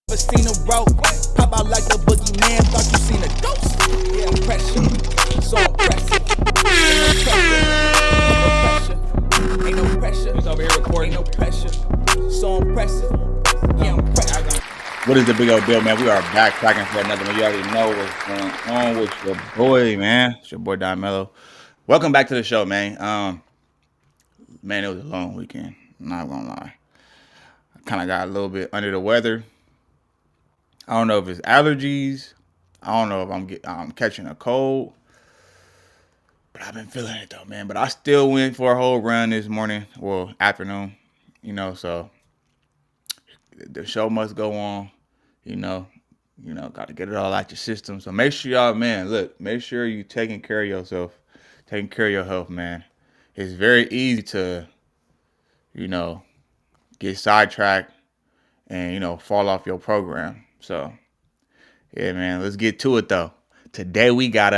Seen a rope, pop out like the boogeyman. Thought you seen a ghost. Yeah, pressure, so impressive. Ain't no pressure. He's over here recording. Ain't no pressure, so impressive. Yeah, I'm pressure. What is the big old deal, man? We are back tracking for another one. You already know what's going on with your boy, man. It's your boy Don Mello. Welcome back to the show, man. Man, it was a long weekend. I'm not gonna lie. I kind of got a little bit under the weather. I don't know if it's allergies. I don't know if I'm catching a cold. But I've been feeling it though, man. But I still went for a whole run this morning, well, afternoon. So the show must go on. Got to get it all out your system. So make sure y'all, man, make sure you taking care of yourself, taking care of your health, man. It's very easy to, get sidetracked and, fall off your program. So, yeah, man, let's get to it, though. Today we got,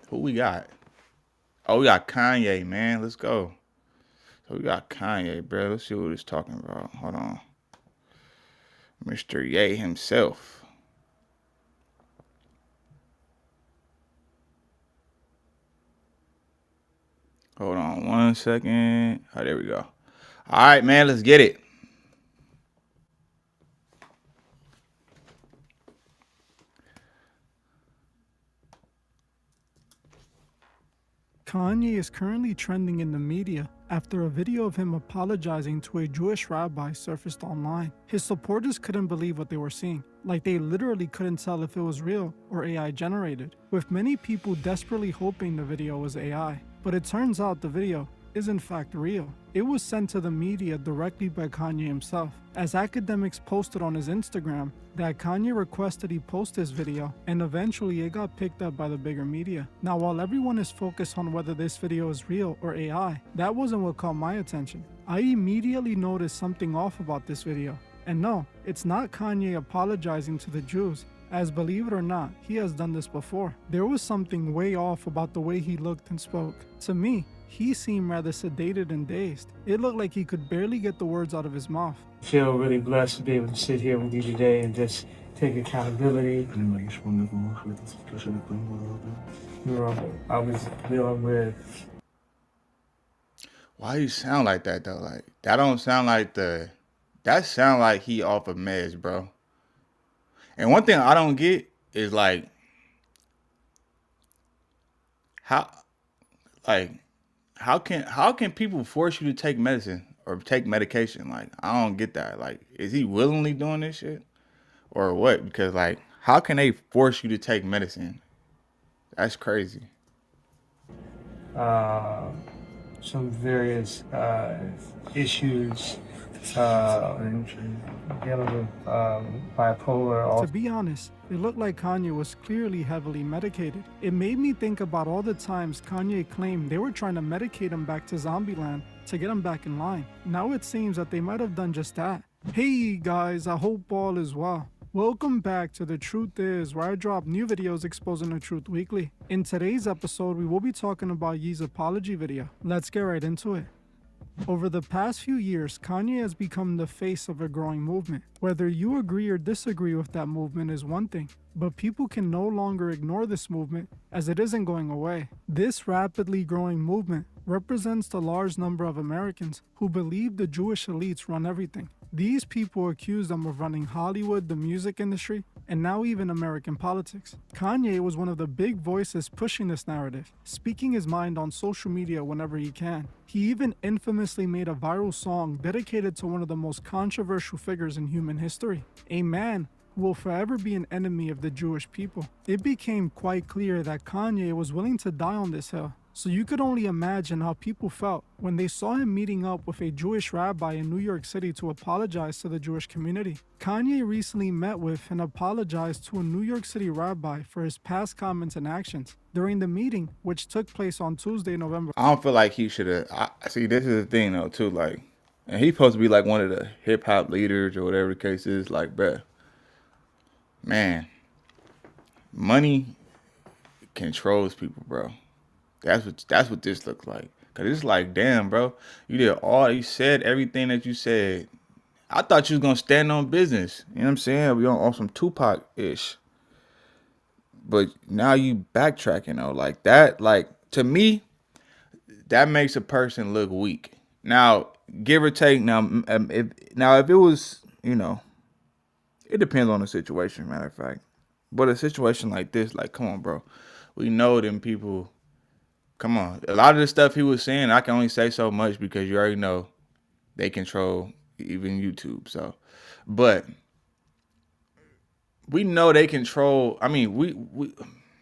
who we got? Oh, we got Kanye, man. Let's go. So we got Kanye, bro. Let's see what he's talking about. Hold on. Mr. Ye himself. Hold on 1 second. Oh, there we go. All right, man, let's get it. Kanye is currently trending in the media after a video of him apologizing to a Jewish rabbi surfaced online. His supporters couldn't believe what they were seeing, like they literally couldn't tell if it was real or AI generated, with many people desperately hoping the video was AI. But it turns out the video is in fact real. It was sent to the media directly by Kanye himself, as academics posted on his Instagram that Kanye requested he post this video, and eventually it got picked up by the bigger media. Now, while everyone is focused on whether this video is real or AI, that wasn't what caught my attention. I immediately noticed something off about this video. And no, it's not Kanye apologizing to the Jews, as believe it or not, he has done this before. There was something way off about the way he looked and spoke. To me, he seemed rather sedated and dazed. It looked like he could barely get the words out of his mouth. I feel really blessed to be able to sit here with you today and just take accountability. I was dealing with. Why you sound like that though? Like that don't sound like that sound like he off of meds, bro. And one thing I don't get is like how can people force you to take medicine or take medication? Like, I don't get that. Like, is he willingly doing this shit or what? Because like, how can they force you to take medicine? That's crazy. Some various issues dealing with bipolar. To be honest, it looked like Kanye was clearly heavily medicated. It made me think about all the times Kanye claimed they were trying to medicate him back to Zombieland to get him back in line. Now it seems that they might have done just that. Hey guys, I hope all is well. Welcome back to The Truth Is, where I drop new videos exposing the truth weekly. In today's episode, we will be talking about Ye's apology video. Let's get right into it. Over the past few years, Kanye has become the face of a growing movement. Whether you agree or disagree with that movement is one thing, but people can no longer ignore this movement as it isn't going away. This rapidly growing movement represents the large number of Americans who believe the Jewish elites run everything. These people accuse them of running Hollywood, the music industry, and now even American politics. Kanye was one of the big voices pushing this narrative, speaking his mind on social media whenever he can. He even infamously made a viral song dedicated to one of the most controversial figures in human history, a man who will forever be an enemy of the Jewish people. It became quite clear that Kanye was willing to die on this hill. So you could only imagine how people felt when they saw him meeting up with a Jewish rabbi in New York City to apologize to the Jewish community. Kanye recently met with and apologized to a New York City rabbi for his past comments and actions during the meeting, which took place on Tuesday, November. I don't feel like he should have. See, this is the thing though too. Like, and he's supposed to be like one of the hip hop leaders or whatever the case is. Like, bruh, man, money controls people, bro. That's what this looks like. Cause it's like, damn, bro, you said everything that you said I thought you was gonna stand on business. You know what I'm saying? We on some Tupac-ish. But now you backtracking though. Like that, like to me, that makes a person look weak. Now, give or take, if it was, it depends on the situation, matter of fact. But a situation like this, like, come on, bro. We know them people. Come on. A lot of the stuff he was saying, I can only say so much because you already know they control even YouTube. So, but we know they control. I mean,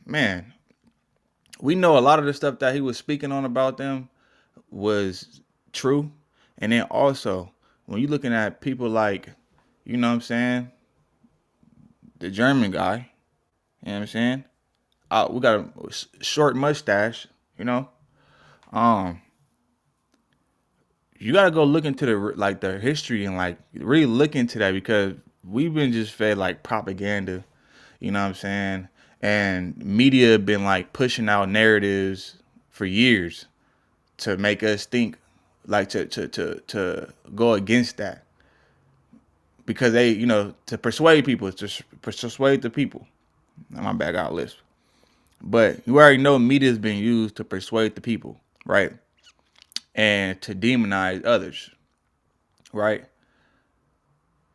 man, we know a lot of the stuff that he was speaking on about them was true. And then also, when you're looking at people like, you know what I'm saying, the German guy, you know what I'm saying? We got a short mustache, you know. You gotta go look into the history and like really look into that because we've been just fed like propaganda, you know what I'm saying? And media been like pushing out narratives for years to make us think like to go against that because they, to persuade people, to persuade the people. My bad, I got a list. But you already know media has been used to persuade the people, right? And to demonize others, right?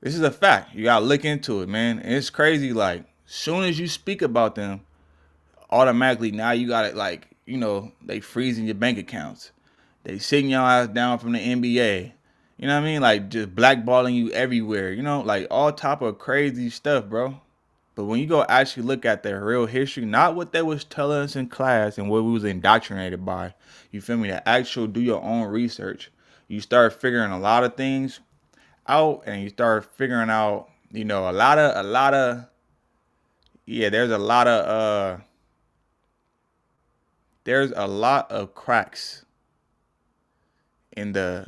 This is a fact. You gotta look into it, man. And it's crazy. Like, soon as you speak about them, automatically now you got it. Like, they freezing your bank accounts. They sitting your ass down from the NBA. You know what I mean? Like, just blackballing you everywhere. Like all type of crazy stuff, bro. But when you go actually look at their real history, not what they was telling us in class and what we was indoctrinated by, you feel me? The actual do your own research. You start figuring a lot of things out, and you start figuring out, there's a lot of cracks in the.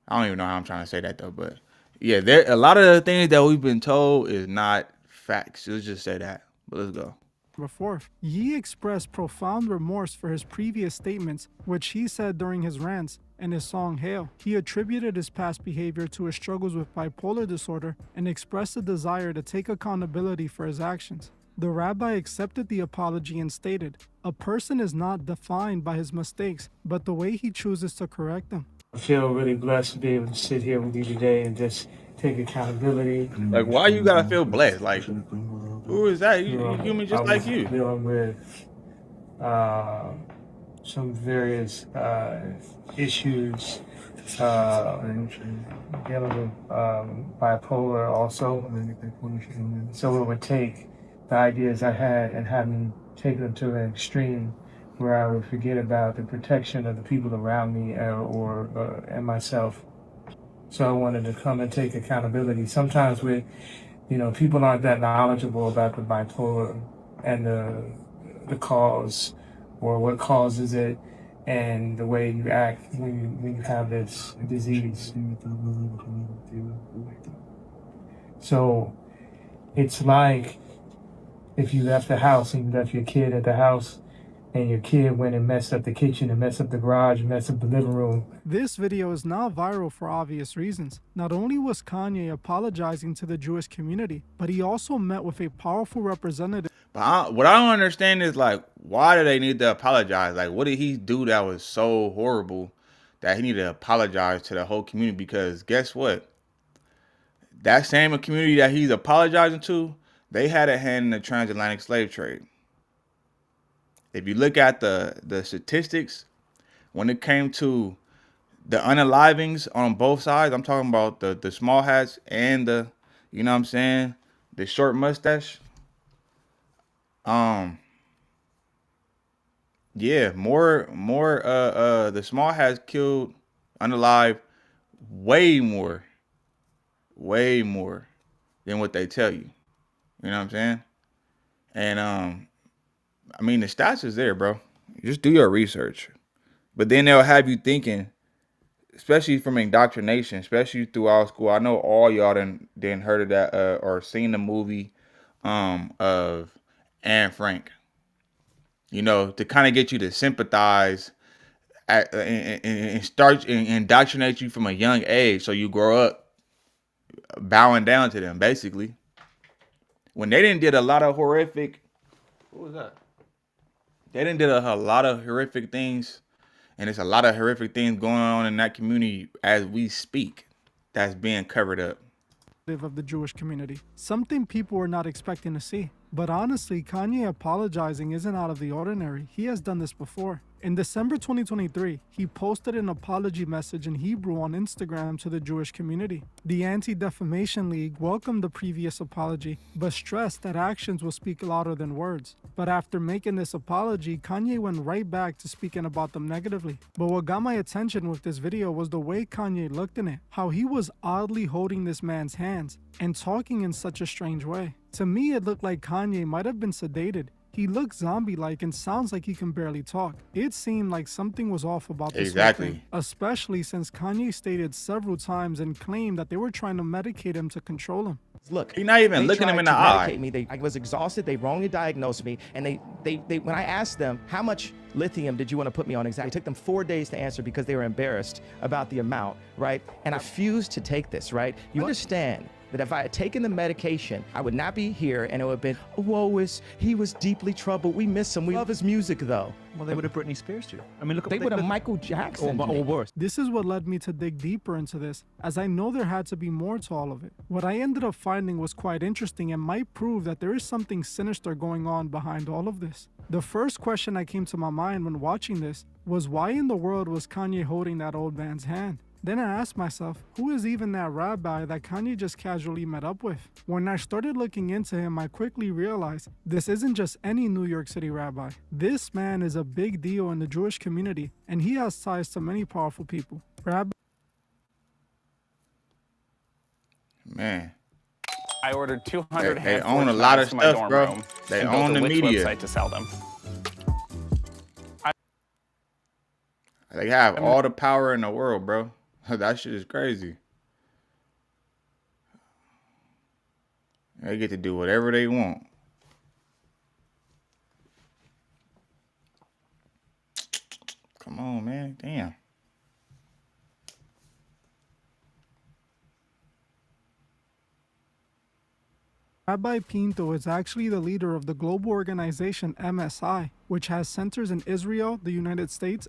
I don't even know how I'm trying to say that though, but. Yeah, a lot of the things that we've been told is not facts. Let's just say that. But let's go. Before, Ye expressed profound remorse for his previous statements, which he said during his rants in his song Hail. He attributed his past behavior to his struggles with bipolar disorder and expressed a desire to take accountability for his actions. The rabbi accepted the apology and stated, "A person is not defined by his mistakes, but the way he chooses to correct them." I feel really blessed to be able to sit here with you today and just take accountability. Like, why you gotta feel blessed? Like, who is that? You human just like you. Dealing with some various issues, dealing with bipolar also. So it would take the ideas I had and have me take them to an extreme where I would forget about the protection of the people around me and myself. So I wanted to come and take accountability. Sometimes people aren't that knowledgeable about the bipolar and the cause or what causes it and the way you act when you have this disease. So it's like if you left the house and you left your kid at the house and your kid went and messed up the kitchen and messed up the garage and messed up the living room. This video is now viral for obvious reasons. Not only was Kanye apologizing to the Jewish community, but he also met with a powerful representative. But what I don't understand is, like, why do they need to apologize? Like, what did he do that was so horrible that he needed to apologize to the whole community? Because guess what? That same community that he's apologizing to, they had a hand in the transatlantic slave trade. If you look at the statistics, when it came to the unalivings on both sides, I'm talking about the small hats and the, you know what I'm saying, the short mustache. Yeah, more the small hats killed unalive way more than what they tell you. You know what I'm saying? And I mean, the stats is there, bro. Just do your research. But then they'll have you thinking, especially from indoctrination, especially throughout school. I know all y'all didn't heard of that or seen the movie of Anne Frank. To kind of get you to sympathize and start and indoctrinate you from a young age, so you grow up bowing down to them. Basically, when they didn't did a lot of horrific, what was that? They didn't did a lot of horrific things, and it's a lot of horrific things going on in that community as we speak. That's being covered up. Of the Jewish community, something people were not expecting to see. But honestly, Kanye apologizing isn't out of the ordinary. He has done this before. In December 2023, he posted an apology message in Hebrew on Instagram to the Jewish community. The Anti-Defamation League welcomed the previous apology, but stressed that actions will speak louder than words. But after making this apology, Kanye went right back to speaking about them negatively. But what got my attention with this video was the way Kanye looked in it, how he was oddly holding this man's hands and talking in such a strange way. To me, it looked like Kanye might have been sedated. He looks zombie-like and sounds like he can barely talk. It seemed like something was off about this whole thing, especially since Kanye stated several times and claimed that they were trying to medicate him to control him. Look, You're not even looking him in the eye. I was exhausted. They wrongly diagnosed me, and they when I asked them how much lithium did you want to put me on exactly, it took them 4 days to answer because they were embarrassed about the amount, right? And I refused to take this, right? You understand that if I had taken the medication, I would not be here, and it would have been, oh, he was deeply troubled. We miss him. We love his music, though. Well, they would have Britney Spears too. I mean, look, they would have Michael Jackson or worse. This is what led me to dig deeper into this, as I know there had to be more to all of it. What I ended up finding was quite interesting and might prove that there is something sinister going on behind all of this. The first question that came to my mind when watching this was, why in the world was Kanye holding that old man's hand? Then I asked myself, who is even that rabbi that Kanye just casually met up with? When I started looking into him, I quickly realized this isn't just any New York City rabbi. This man is a big deal in the Jewish community, and he has ties to many powerful people. Man, I ordered 200 they own a lot of stuff, bro. They own the media. Website to sell them. They have all the power in the world, bro. That shit is crazy. They get to do whatever they want. Come on, man. Damn. Rabbi Pinto is actually the leader of the global organization MSI, which has centers in Israel, the United States,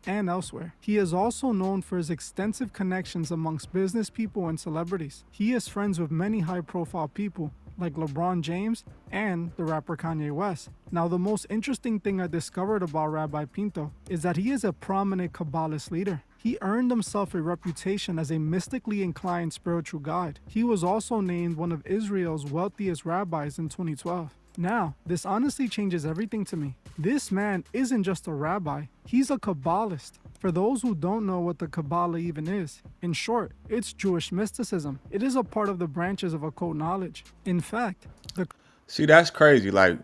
and elsewhere. He is also known for his extensive connections amongst business people and celebrities. He is friends with many high-profile people, like LeBron James and the rapper Kanye West. Now, the most interesting thing I discovered about Rabbi Pinto is that he is a prominent Kabbalist leader. He earned himself a reputation as a mystically inclined spiritual guide. He was also named one of Israel's wealthiest rabbis in 2012. Now, this honestly changes everything to me. This man isn't just a rabbi, he's a Kabbalist. For those who don't know what the Kabbalah even is, in short, it's Jewish mysticism. It is a part of the branches of occult knowledge. In fact, See, that's crazy. Like,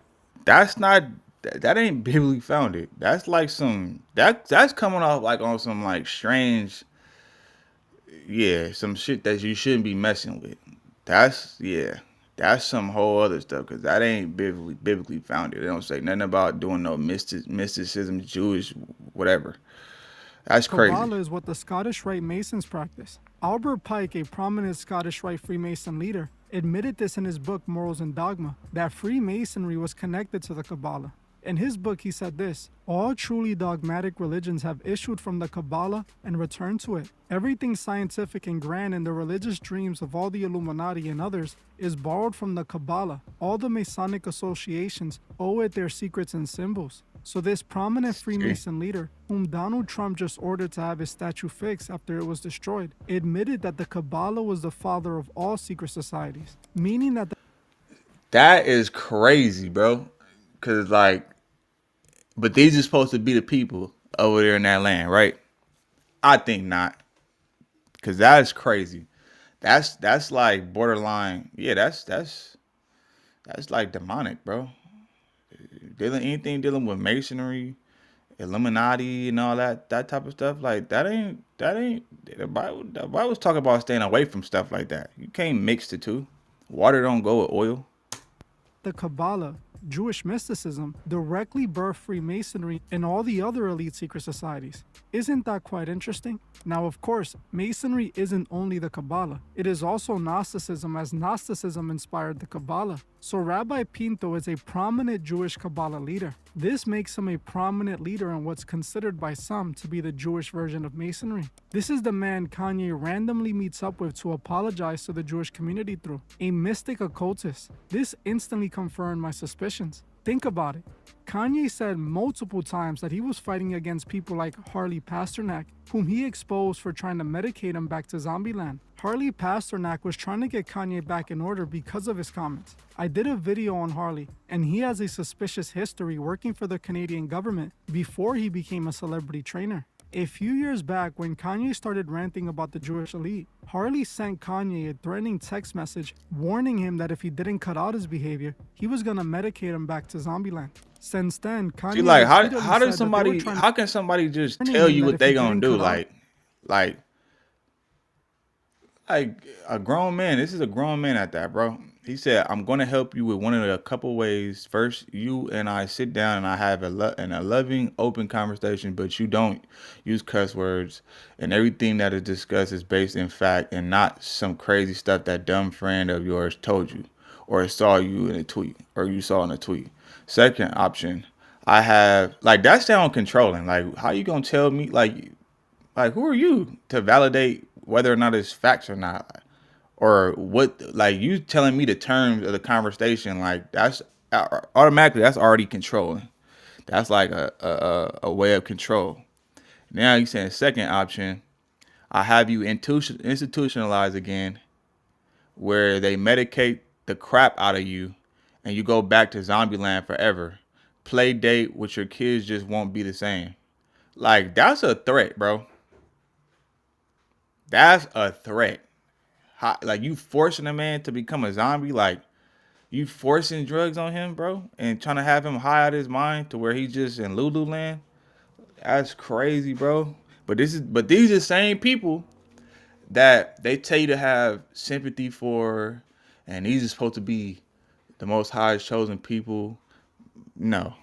that's not, that ain't biblically founded. That's like some, that's coming off like on some like strange, yeah, some shit that you shouldn't be messing with. That's some whole other stuff, because that ain't biblically founded. They don't say nothing about doing no mysticism, Jewish, whatever. That's crazy. Kabbalah is what the Scottish Rite Masons practice. Albert Pike, a prominent Scottish Rite Freemason leader, admitted this in his book Morals and Dogma, that Freemasonry was connected to the Kabbalah. In his book, he said this: all truly dogmatic religions have issued from the Kabbalah and returned to it. Everything scientific and grand in the religious dreams of all the Illuminati and others is borrowed from the Kabbalah. All the Masonic associations owe it their secrets and symbols. So this prominent Freemason leader, whom Donald Trump just ordered to have his statue fixed after it was destroyed, admitted that the Kabbalah was the father of all secret societies, meaning that that is crazy, bro. Because, like, but these are supposed to be the people over there in that land, right? I think not. Because that is crazy. That's like borderline. Yeah, that's like demonic, bro. Anything dealing with masonry, Illuminati, and all that type of stuff, like that ain't the Bible's talking about staying away from stuff like that. You can't mix the two. Water don't go with oil. The Kabbalah, Jewish mysticism, directly birthed Freemasonry and all the other elite secret societies. Isn't that quite interesting? Now, of course, Masonry isn't only the Kabbalah. It is also Gnosticism, as Gnosticism inspired the Kabbalah. So Rabbi Pinto is a prominent Jewish Kabbalah leader. This makes him a prominent leader in what's considered by some to be the Jewish version of Masonry. This is the man Kanye randomly meets up with to apologize to the Jewish community through, a mystic occultist. This instantly confirmed my suspicions. Think about it. Kanye said multiple times that he was fighting against people like Harley Pasternak, whom he exposed for trying to medicate him back to Zombieland. Harley Pasternak was trying to get Kanye back in order because of his comments. I did a video on Harley, and he has a suspicious history working for the Canadian government before he became a celebrity trainer. A few years back, when Kanye started ranting about the Jewish elite, Harley sent Kanye a threatening text message warning him that if he didn't cut out his behavior, he was gonna medicate him back to Zombieland. Since then, Kanye See, like, how repeatedly does said that they somebody, were trying to how can somebody just warning tell him you that what if they he gonna didn't do? cut out- Like a grown man. This is a grown man at that, bro. He said, "I'm going to help you with one of a couple ways. First, you and I sit down and I have a loving, open conversation, but you don't use cuss words, and everything that is discussed is based in fact and not some crazy stuff that dumb friend of yours told you or saw you in a tweet or you saw in a tweet. Second option, I have like that sound controlling. Like, how you gonna tell me like who are you to validate whether or not it's facts or not?" Or what, like, you telling me the terms of the conversation, like, that's automatically, that's already controlling. That's like a way of control. Now you saying second option, I have you institutionalized again, where they medicate the crap out of you and you go back to Zombieland forever. Play date with your kids just won't be the same. Like, that's a threat, bro. That's a threat. Like, you forcing a man to become a zombie, like you forcing drugs on him, bro, and trying to have him high out of his mind to where he's just in Lululand. That's crazy, bro. But these are the same people that they tell you to have sympathy for, and these are supposed to be the most highest chosen people. No.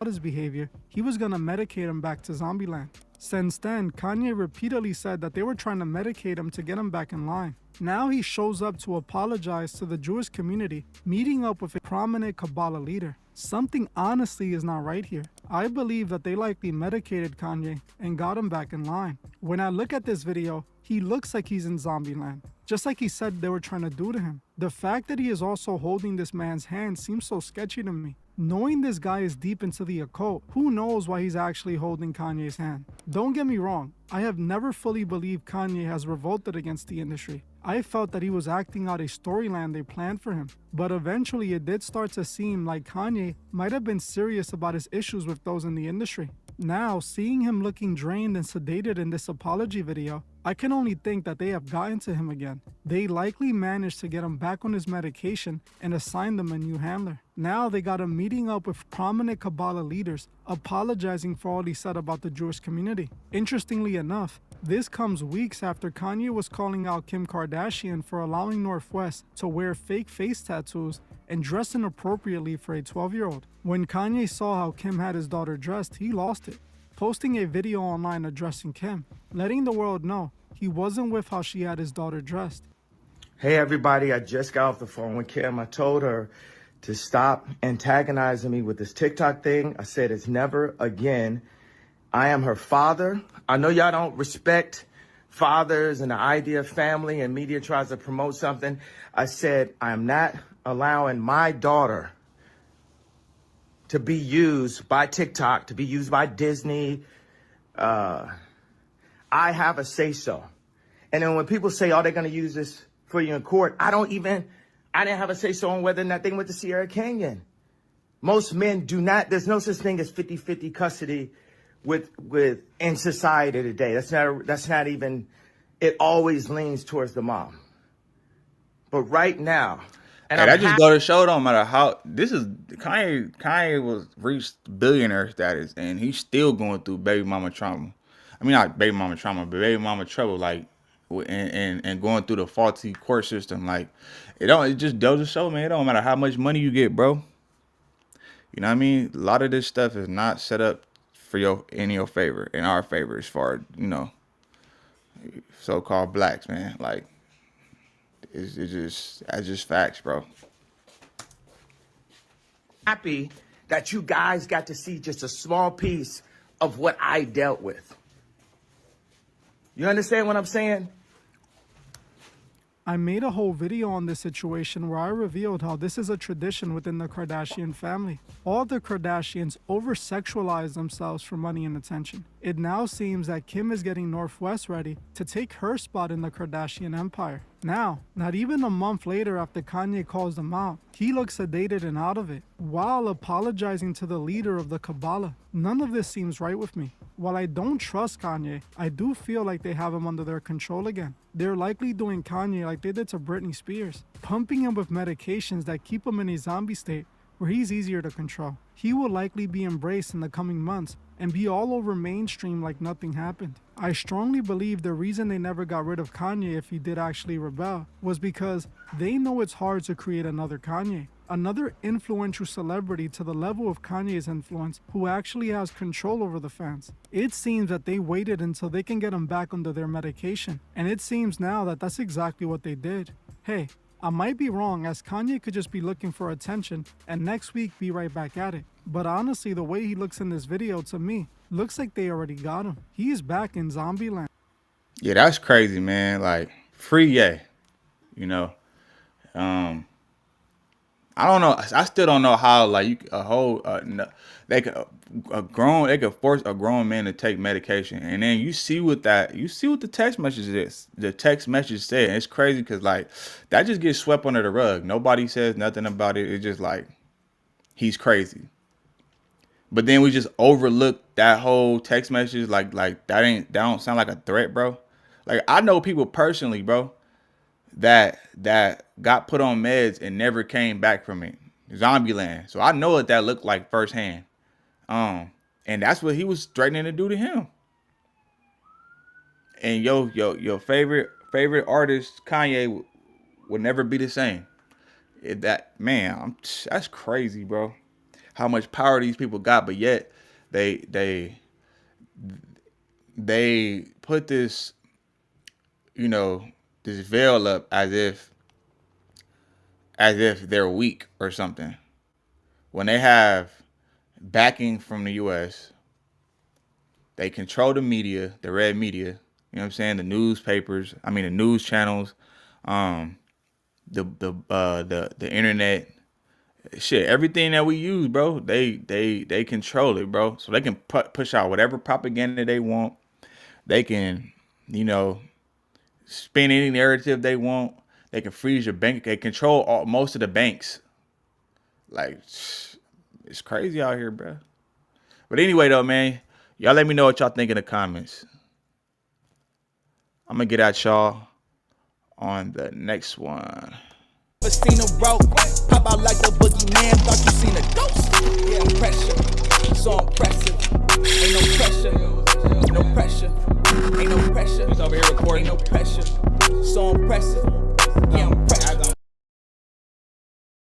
his behavior, he was gonna medicate him back to Zombieland. Since then, Kanye repeatedly said that they were trying to medicate him to get him back in line. Now he shows up to apologize to the Jewish community, meeting up with a prominent Kabbalah leader. Something honestly is not right here. I believe that they likely medicated Kanye and got him back in line. When I look at this video, he looks like he's in Zombieland, just like he said they were trying to do to him. The fact that he is also holding this man's hand seems so sketchy to me. Knowing this guy is deep into the occult, who knows why he's actually holding Kanye's hand? Don't get me wrong, I have never fully believed Kanye has revolted against the industry. I felt that he was acting out a storyline they planned for him. But eventually it did start to seem like Kanye might have been serious about his issues with those in the industry. Now, seeing him looking drained and sedated in this apology video, I can only think that they have gotten to him again. They likely managed to get him back on his medication and assigned them a new handler. Now they got him meeting up with prominent Kabbalah leaders, apologizing for all he said about the Jewish community. Interestingly enough, this comes weeks after Kanye was calling out Kim Kardashian for allowing Northwest to wear fake face tattoos and dress inappropriately for a 12-year-old. When Kanye saw how Kim had his daughter dressed, he lost it, posting a video online addressing Kim, letting the world know he wasn't with how she had his daughter dressed. Hey everybody, I just got off the phone with Kim. I told her to stop antagonizing me with this TikTok thing. I said it's never again. I am her father. I know y'all don't respect fathers and the idea of family, and media tries to promote something. I said I am not allowing my daughter to be used by TikTok, to be used by Disney. I have a say-so. And then when people say, oh, they're going to use this for you in court, I didn't have a say-so on whether or not they went to Sierra Canyon. Most men do not, there's no such thing as 50-50 custody with in society today. That's not even, it always leans towards the mom. But right now, and that just go to show, don't matter how, this is, Kanye was reached billionaire status and he's still going through baby mama trauma. I mean, not baby mama trauma, but baby mama trouble. Like, and going through the faulty court system. Like, it just goes to show, man, it don't matter how much money you get, bro. You know what I mean? A lot of this stuff is not set up for in your favor, in our favor, as far as, you know, so-called blacks, man. Like, that's just facts, bro. Happy that you guys got to see just a small piece of what I dealt with. You understand what I'm saying? I made a whole video on this situation where I revealed how this is a tradition within the Kardashian family. All the Kardashians over-sexualize themselves for money and attention. It now seems that Kim is getting North West ready to take her spot in the Kardashian empire. Now, not even a month later after Kanye calls them out, he looks sedated and out of it, while apologizing to the leader of the Kabbalah. None of this seems right with me. While I don't trust Kanye, I do feel like they have him under their control again. They're likely doing Kanye like they did to Britney Spears, pumping him with medications that keep him in a zombie state where he's easier to control. He will likely be embraced in the coming months and be all over mainstream like nothing happened. I strongly believe the reason they never got rid of Kanye if he did actually rebel was because they know it's hard to create another Kanye. Another influential celebrity to the level of Kanye's influence who actually has control over the fans. It seems that they waited until they can get him back under their medication. And it seems now that that's exactly what they did. Hey, I might be wrong, as Kanye could just be looking for attention and next week be right back at it. But honestly, the way he looks in this video, to me, looks like they already got him. He is back in Zombieland. Yeah, that's crazy, man. Like, free Ye, you know. I don't know. I still don't know how, like, they could force a grown man to take medication, and then you see what the text message is. The text message said, it's crazy because, like, that just gets swept under the rug. Nobody says nothing about it. It's just like, he's crazy. But then we just overlook that whole text message. Like that don't sound like a threat, bro. Like, I know people personally, bro, that got put on meds and never came back from it. Zombieland. So I know what that looked like firsthand. And that's what he was threatening to do to him. And your favorite artist, Kanye, will never be the same. That's crazy, bro. How much power these people got, but yet they put this, you know, this veil up as if they're weak or something, when they have backing from the U.S. They control the media, the red media. You know what I'm saying? The newspapers. I mean, the news channels, the internet. Shit, everything that we use, bro. They control it, bro. So they can push out whatever propaganda they want. They can, you know, spin any narrative they want. They can freeze your bank. They control most of the banks. Like, it's crazy out here, bro. But anyway, though, man, y'all let me know what y'all think in the comments. I'm gonna get at y'all on the next one. Seen a rope, pop out like the boogeyman. Thought you seen a ghost. Yeah, pressure, so impressive. Ain't no pressure, no pressure. Ain't no pressure. He's over here recording. Ain't no pressure, so impressive. Yeah,